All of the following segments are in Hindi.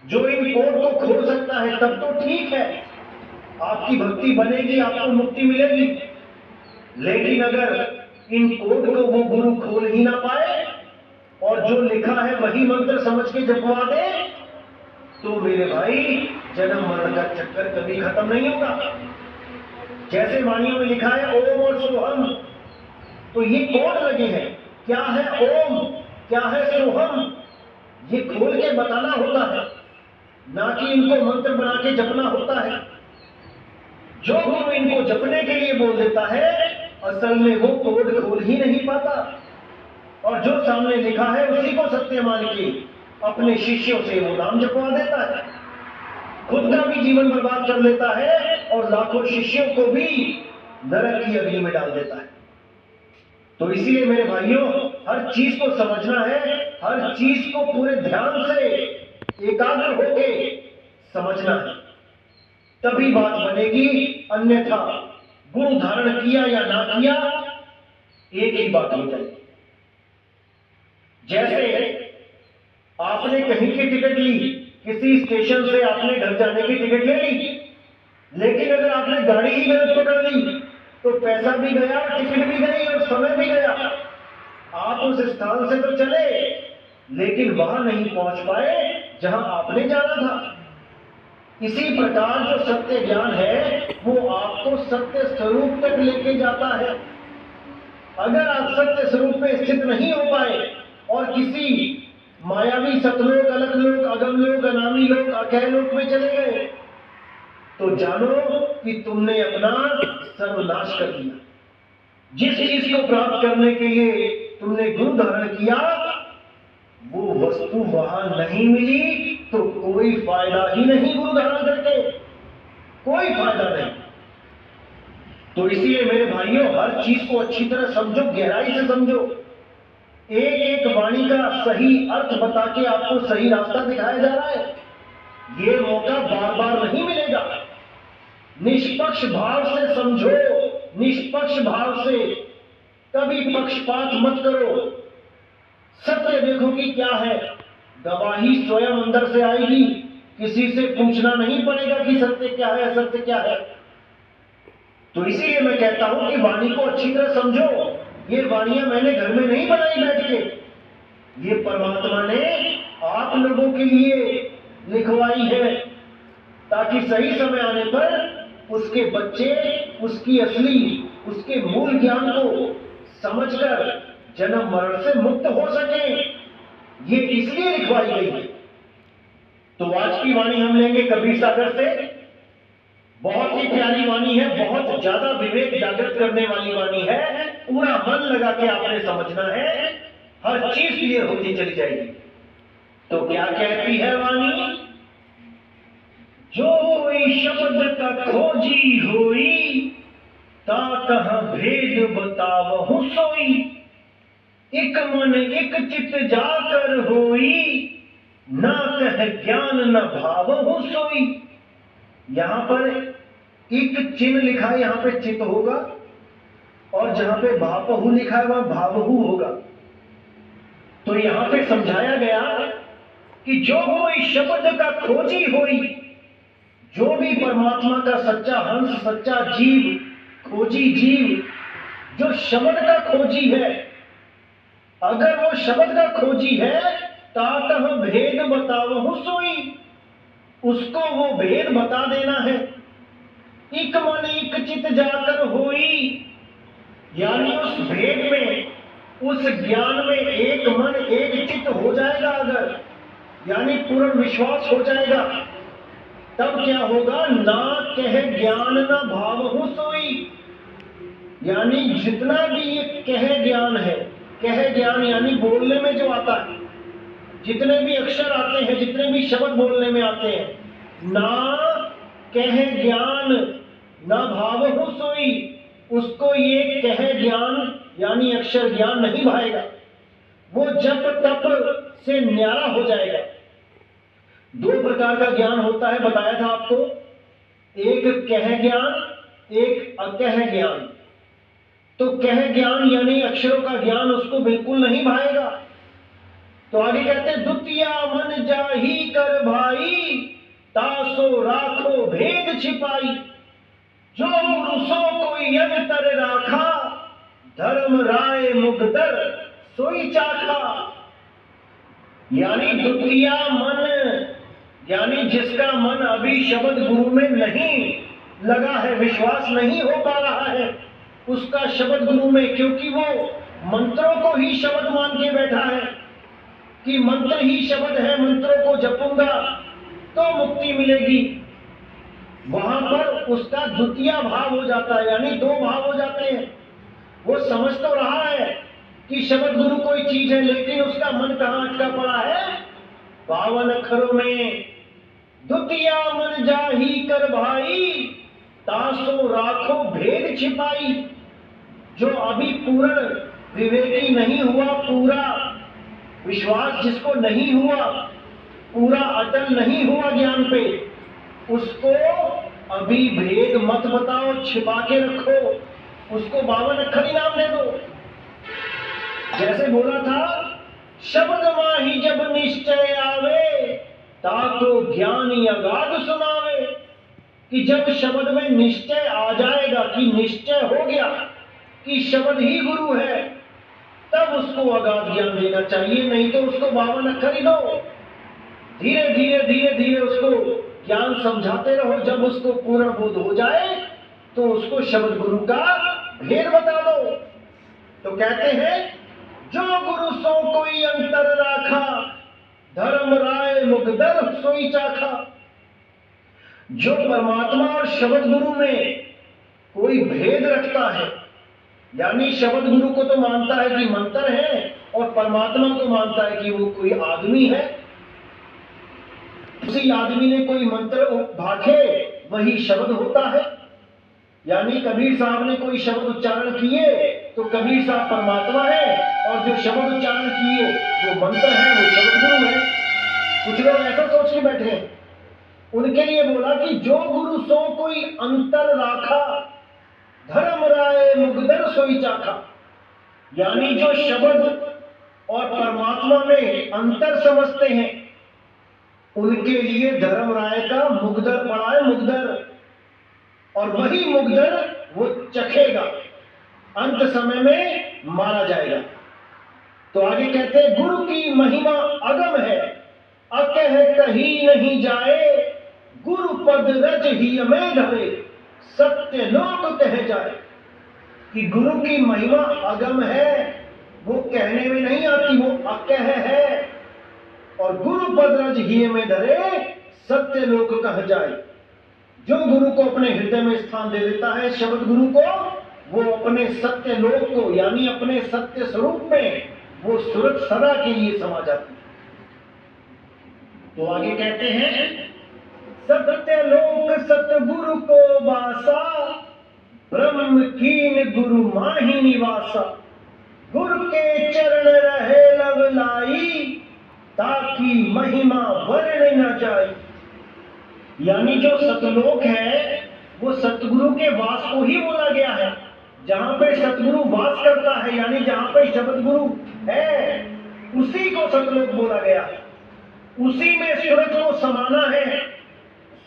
जो इन कोड को खोल सकता है तब तो ठीक है, आपकी भक्ति बनेगी, आपको मुक्ति मिलेगी। लेकिन अगर इन कोड को वो गुरु खोल ही ना पाए और जो लिखा है वही मंत्र समझ के जपवा दे, तो मेरे भाई जन्म मरण का चक्कर कभी खत्म नहीं होगा। जैसे वाणियों में लिखा है ओम और सोहम, तो ये कोड लगे हैं। क्या है ओम, क्या है सोहम, ये खोल के बताना होता है, ना कि इनको मंत्र बना के जपना होता है। जो गुरु इनको जपने के लिए बोल देता है, असल में वो कोड खोल ही नहीं पाता, और जो सामने लिखा है उसी को सत्य मान के अपने शिष्यों से वो नाम जपवा देता है, खुद का भी जीवन बर्बाद कर लेता है और लाखों शिष्यों को भी नरक की अग्नि में डाल देता है। तो इसीलिए मेरे भाइयों, हर चीज को समझना है, हर चीज को पूरे ध्यान से एकाग्र होके समझना है, तभी बात बनेगी। अन्यथा गुरु धारण किया या ना किया एक ही बात हो जाएगी। जैसे आपने कहीं की टिकट ली, किसी स्टेशन से आपने घर जाने की टिकट ले ली, लेकिन अगर आपने गाड़ी ही गलत पकड़ ली तो पैसा भी गया, टिकट भी गई और समय भी गया। आप उस स्थान से तो चले लेकिन वहां नहीं पहुंच पाए जहां आपने जाना था। इसी प्रकार जो सत्य ज्ञान है वो आपको सत्य स्वरूप तक लेके जाता है। अगर आप सत्य स्वरूप में स्थित नहीं हो पाए और किसी मायावी सतलोक, अलकलोक, अगमलोक, अनामी लोक, अकहलोक में चले गए, तो जानो कि तुमने अपना सर्वनाश कर दिया। जिस चीज को प्राप्त करने के लिए तुमने गुरु धारण किया वो वस्तु वहां नहीं मिली तो कोई फायदा ही नहीं, गुरु धारण करके कोई फायदा नहीं। तो इसलिए मेरे भाइयों, हर चीज को अच्छी तरह समझो, गहराई से समझो। एक एक वाणी का सही अर्थ बता के आपको सही रास्ता दिखाया जा रहा है। ये मौका बार बार नहीं मिलेगा। निष्पक्ष भाव से समझो, निष्पक्ष भाव से, कभी पक्षपात मत करो। सत्य देखो कि क्या है, गवाही स्वयं अंदर से आएगी, किसी से पूछना नहीं पड़ेगा कि सत्य क्या है, असत्य क्या है। तो इसीलिए मैं कहता हूं कि वाणी को अच्छी तरह समझो। ये वाणियां मैंने घर में नहीं बनाई बैठ के, ये परमात्मा ने आप लोगों के लिए लिखवाई है, ताकि सही समय आने पर उसके बच्चे उसकी असली, उसके मूल ज्ञान को समझकर जन्म मरण से मुक्त हो सके। ये इसलिए लिखवाई गई है। तो आज की वाणी हम लेंगे कबीर सागर से। बहुत ही प्यारी वाणी है, बहुत ज्यादा विवेक जागृत करने वाली वाणी है। पूरा मन लगा के आपने समझना है, हर चीज क्लियर होती चली जाएगी। तो क्या कहती है वाणी? जो कोई शब्द का खोजी होई, ता कहाँ भेद बतावहु सोई। एक मन एक चित जाकर होई, ना कह ज्ञान न भावहु सोई। यहां पर एक चिन्ह लिखा है, यहां पे चित होगा, और जहां पे भापहु लिखा है वहां भावहु होगा। तो यहां पे समझाया गया कि जो कोई शब्द का खोजी होई, जो भी परमात्मा का सच्चा हंस, सच्चा जीव, खोजी जीव, जो शब्द का खोजी है, अगर वो शब्द का खोजी है, तातः भेद बतावहु सोई, उसको वो भेद बता देना है। एक मन एक चित जाकर होई, यानी उस भेद में, उस ज्ञान में एक मन एक चित हो जाएगा अगर, यानी पूर्ण विश्वास हो जाएगा, तब क्या होगा? ना कह ज्ञान न भावहु सोई। यानी जितना भी ये कह ज्ञान है, कह ज्ञान यानी बोलने में जो आता है, जितने भी अक्षर आते हैं, जितने भी शब्द बोलने में आते हैं, ना कह ज्ञान न भावहु सोई, उसको ये कह ज्ञान यानी अक्षर ज्ञान नहीं भाएगा। वो जप तप से न्यारा हो जाएगा। दो प्रकार का ज्ञान होता है, बताया था आपको, एक कह ज्ञान, एक अकह ज्ञान। तो कह ज्ञान यानी अक्षरों का ज्ञान उसको बिल्कुल नहीं भाएगा। तो आगे कहते हैं, द्वितीया मन जाही कर भाई, तासो राखो भेद छिपाई, जो गुरु सो कोई अंतर राखा, धर्म राय मुगदर सोई चाखा। यानी द्वितीया मन, यानी जिसका मन अभी शब्द गुरु में नहीं लगा है, विश्वास नहीं हो पा रहा है उसका शब्द गुरु में, क्योंकि वो मंत्रों को ही शब्द मान के बैठा है कि मंत्र ही शब्द है, मंत्रों को जपूंगा तो मुक्ति मिलेगी। वहां पर उसका द्वितीय भाव हो जाता है, यानी दो भाव हो जाते हैं। वो समझ तो रहा है कि शब्द गुरु कोई चीज है, लेकिन उसका मन कहां अटका पड़ा है? 52 अक्षरों में। द्वितीय मन जाही कर भाई, तासो राखो भेद छिपाई। जो अभी पूर्ण विवेकी नहीं हुआ, पूरा विश्वास जिसको नहीं हुआ, पूरा अटल नहीं हुआ ज्ञान पे, उसको अभी भेद मत बताओ, छिपा के रखो, उसको 52 अक्षर ही नाम दे दो। जैसे बोला था, शब्द माही जब निश्चय आवे, ताको ज्ञानी अगाध सुनावे। कि जब शब्द में निश्चय आ जाएगा, कि निश्चय हो गया कि शब्द ही गुरु है, तब उसको अगाध ज्ञान देना चाहिए, नहीं तो उसको 52 अक्षर ही दो। धीरे धीरे धीरे धीरे उसको ज्ञान समझाते रहो। जब उसको पूर्ण बोध हो जाए तो उसको शब्द गुरु का भेद बता दो। तो कहते हैं, जो गुरु सो कोई अंतर राखा, धर्म राय मुगदर सोई चाखा। जो परमात्मा और शब्द गुरु में कोई भेद रखता है, यानी शब्द गुरु को तो मानता है कि मंत्र है, और परमात्मा को मानता है कि वो कोई आदमी है। उसी आदमी ने कोई मंत्र भाखे, वही शब्द होता है। यानी कबीर साहब ने कोई शब्द उच्चारण किए तो कबीर साहब परमात्मा है, और जो शब्द उच्चारण किए वो मंत्र है, वो शब्द गुरु है। कुछ लोग ऐसा सोच के बैठे हैं। उनके लिए बोला कि जो गुरु सो कोई अंतर राखा, धर्म राय मुगदर सोई चाखा। यानी जो शब्द और परमात्मा में अंतर समझते हैं, उनके लिए धर्म राय का मुगदर पड़ा है, मुगदर। और वही मुगदर वो चखेगा, अंत समय में मारा जाएगा। तो आगे कहते हैं, गुरु की महिमा अगम है, अकह कही नहीं जाए, गुरु पद रज ही में धरे, सत्य लोक कह जाए। कि गुरु की महिमा अगम है, वो कहने में नहीं आती, वो अकह है। और गुरु पद रज ही में धरे, सत्य लोक कह जाए। जो गुरु को अपने हृदय में स्थान दे देता है, शब्द गुरु को, वो अपने सत्य लोक को, यानी अपने सत्य स्वरूप में वो सूरत सदा के लिए समा जाती है। तो आगे कहते हैं, सत्य लोक सतगुरु को वासा, ब्रह्म कीन गुरु माही निवासा। गुरु के चरण रहे लवलाई, ताकि महिमा वर्ण न जाए। यानी जो सतलोक है, वो सतगुरु के वास को ही बोला गया है। जहां पे सतगुरु वास करता है, यानी जहां पे शब्द गुरु है, उसी को सतलोक बोला गया है। उसी में सूरत को समाना है।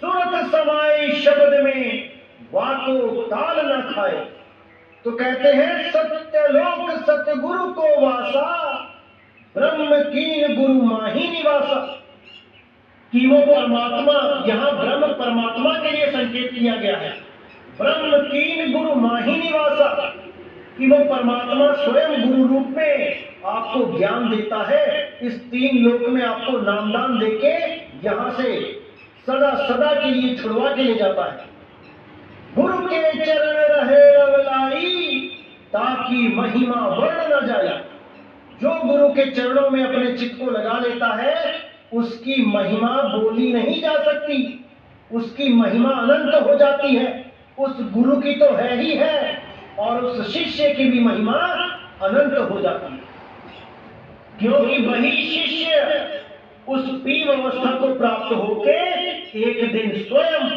सूरत समाए शब्द में, वाको ताल न खाए। तो कहते हैं, सत्यलोक सतगुरु को वासा, ब्रह्म कीन गुरु माही निवासा। कि वो परमात्मा, यहाँ ब्रह्म परमात्मा के लिए संकेत किया गया है। ब्रह्म कीन गुरु माही निवासा, कि वो परमात्मा स्वयं गुरु रूप में आपको ज्ञान देता है। इस 3 लोक में आपको नामदान देके यहाँ से सदा सदा के लिए छुड़वा के ले जाता है। गुरु के चरण रहे अवलाई, ताकि महिमा वर्ण न जाए। जो गुरु के चरणों में अपने चित्त को लगा लेता है, उसकी महिमा बोली नहीं जा सकती। उसकी महिमा अनंत हो जाती है। उस गुरु की तो है ही है, और उस शिष्य की भी महिमा अनंत हो जाती है। क्योंकि वही शिष्य उस पीव अवस्था को प्राप्त होके एक दिन स्वयं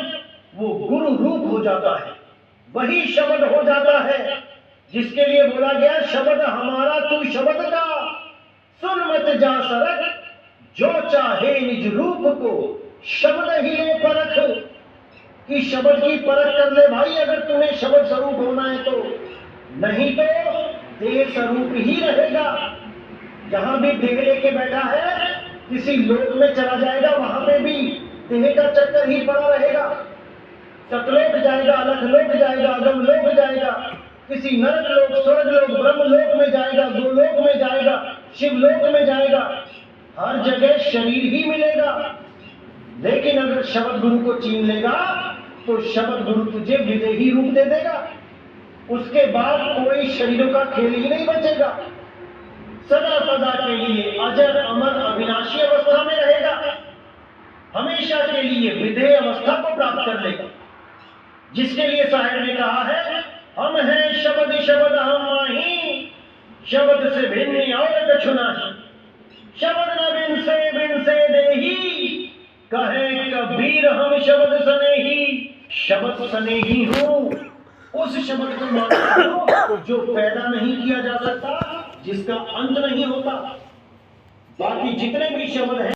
वो गुरु रूप हो जाता है। वही शब्द हो जाता है, जिसके लिए बोला गया, शब्द हमारा तू शब्द का, सुन मत जा सरक, जो चाहे निज रूप को, शब्द ही ले पर कि शब्द की परख कर ले भाई, अगर तुम्हें शब्द स्वरूप होना है तो, नहीं तो देह स्वरूप ही रहेगा। जहां भी देह लेके बैठा है किसी लोक में चला जाएगा, वहां पे भी देह का चक्कर ही पड़ा रहेगा। सतलोक जाएगा, अलखलोक जाएगा, अगमलोक जाएगा, किसी नरक लोक, स्वर्ग लोक, ब्रह्म लोक में जाएगा, गोलोक में जाएगा, शिवलोक में जाएगा, हर जगह शरीर ही मिलेगा। लेकिन अगर शब्द गुरु को चीन लेगा तो शब्द गुरु तुझे विदेही रूप दे देगा। उसके बाद कोई शरीरों का खेल ही नहीं बचेगा। सदा सदा के लिए अजर अमर अविनाशी अवस्था में रहेगा, हमेशा के लिए विधेय अवस्था को प्राप्त कर लेगा। जिसके लिए साहिब ने कहा है, हम हैं शब्द शब्द हम माही, शब्द से भिन्न और कछु नहीं, शब्द न बिन से देही, कहे कबीर हम शब्द सनेही। शब्द सनेही हूं, उस शब्द को मानता हूं जो पैदा नहीं किया जा सकता, जिसका अंत नहीं होता। बाकी जितने भी शब्द हैं